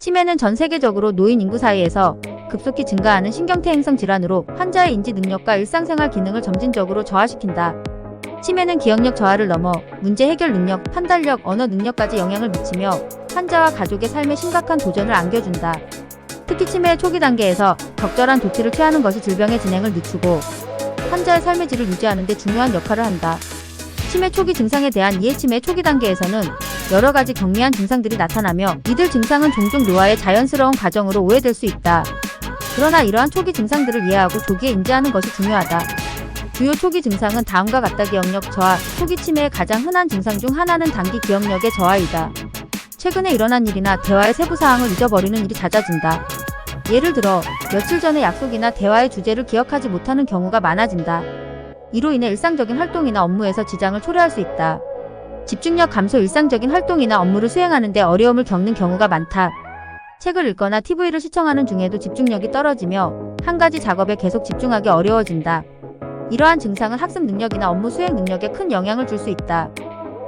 치매는 전 세계적으로 노인 인구 사이에서 급속히 증가하는 신경퇴 행성 질환으로 환자의 인지 능력과 일상생활 기능을 점진적으로 저하시킨다. 치매는 기억력 저하를 넘어 문제 해결 능력, 판단력, 언어 능력까지 영향을 미치며 환자와 가족의 삶에 심각한 도전을 안겨준다. 특히 치매의 초기 단계에서 적절한 조치를 취하는 것이 질병의 진행을 늦추고 환자의 삶의 질을 유지하는 데 중요한 역할을 한다. 치매 초기 증상에 대한 이해. 치매 초기 단계에서는 여러 가지 경미한 증상들이 나타나며 이들 증상은 종종 노화의 자연스러운 과정으로 오해될 수 있다. 그러나 이러한 초기 증상들을 이해하고 조기에 인지하는 것이 중요하다. 주요 초기 증상은 다음과 같다. 기억력 저하. 초기 치매의 가장 흔한 증상 중 하나는 단기 기억력의 저하이다. 최근에 일어난 일이나 대화의 세부 사항을 잊어버리는 일이 잦아진다. 예를 들어 며칠 전의 약속이나 대화의 주제를 기억하지 못하는 경우가 많아진다. 이로 인해 일상적인 활동이나 업무에서 지장을 초래할 수 있다. 집중력 감소. 일상적인 활동이나 업무를 수행하는 데 어려움을 겪는 경우가 많다. 책을 읽거나 TV를 시청하는 중에도 집중력이 떨어지며 한 가지 작업에 계속 집중하기 어려워진다. 이러한 증상은 학습 능력이나 업무 수행 능력에 큰 영향을 줄 수 있다.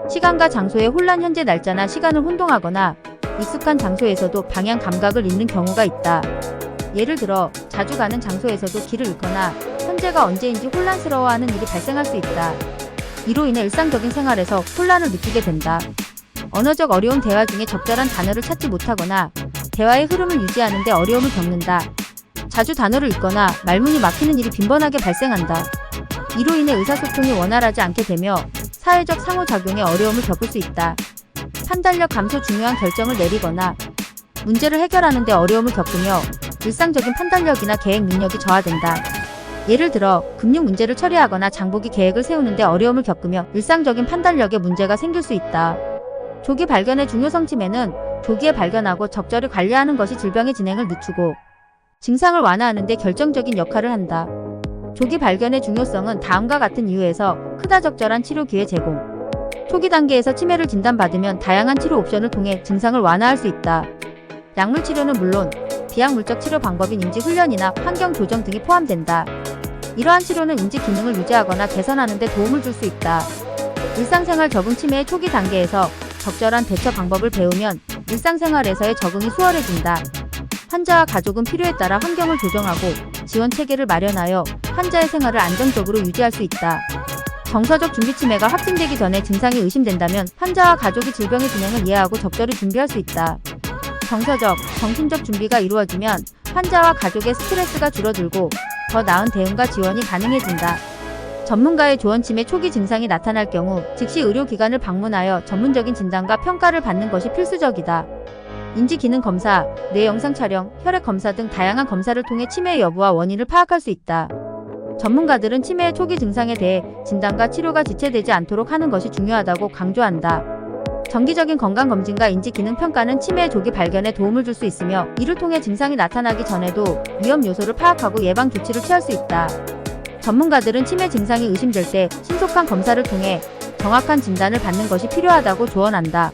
시간과 장소의 혼란. 현재 날짜나 시간을 혼동하거나 익숙한 장소에서도 방향 감각을 잃는 경우가 있다. 예를 들어 자주 가는 장소에서도 길을 잃거나 현재가 언제인지 혼란스러워하는 일이 발생할 수 있다. 이로 인해 일상적인 생활에서 혼란을 느끼게 된다. 언어적 어려움. 대화 중에 적절한 단어를 찾지 못하거나 대화의 흐름을 유지하는 데 어려움을 겪는다. 자주 단어를 잊거나 말문이 막히는 일이 빈번하게 발생한다. 이로 인해 의사소통이 원활하지 않게 되며 사회적 상호작용에 어려움을 겪을 수 있다. 판단력 감소. 중요한 결정을 내리거나 문제를 해결하는 데 어려움을 겪으며 일상적인 판단력이나 계획 능력이 저하된다. 예를 들어 금융 문제를 처리하거나 장보기 계획을 세우는 데 어려움을 겪으며 일상적인 판단력에 문제가 생길 수 있다. 조기 발견의 중요성. 치매는 조기에 발견하고 적절히 관리하는 것이 질병의 진행을 늦추고 증상을 완화하는 데 결정적인 역할을 한다. 조기 발견의 중요성은 다음과 같은 이유에서 크다. 적절한 치료 기회 제공. 초기 단계에서 치매를 진단받으면 다양한 치료 옵션을 통해 증상을 완화할 수 있다. 약물 치료는 물론 비약물적 치료 방법인 인지 훈련이나 환경 조정 등이 포함된다. 이러한 치료는 인지 기능을 유지하거나 개선하는 데 도움을 줄 수 있다. 일상생활 적응. 치매의 초기 단계에서 적절한 대처 방법을 배우면 일상생활에서의 적응이 수월해진다. 환자와 가족은 필요에 따라 환경을 조정하고 지원 체계를 마련하여 환자의 생활을 안정적으로 유지할 수 있다. 정서적 준비. 치매가 확진되기 전에 증상이 의심된다면 환자와 가족이 질병의 진행을 이해하고 적절히 준비할 수 있다. 정서적, 정신적 준비가 이루어지면 환자와 가족의 스트레스가 줄어들고 더 나은 대응과 지원이 가능해진다. 전문가의 조언. 치매 초기 증상이 나타날 경우 즉시 의료기관을 방문하여 전문적인 진단과 평가를 받는 것이 필수적이다. 인지기능 검사, 뇌 영상 촬영, 혈액 검사 등 다양한 검사를 통해 치매의 여부와 원인을 파악할 수 있다. 전문가들은 치매의 초기 증상에 대해 진단과 치료가 지체되지 않도록 하는 것이 중요하다고 강조한다. 정기적인 건강검진과 인지기능평가는 치매의 조기 발견에 도움을 줄 수 있으며 이를 통해 증상이 나타나기 전에도 위험 요소를 파악하고 예방 조치를 취할 수 있다. 전문가들은 치매 증상이 의심될 때 신속한 검사를 통해 정확한 진단을 받는 것이 필요하다고 조언한다.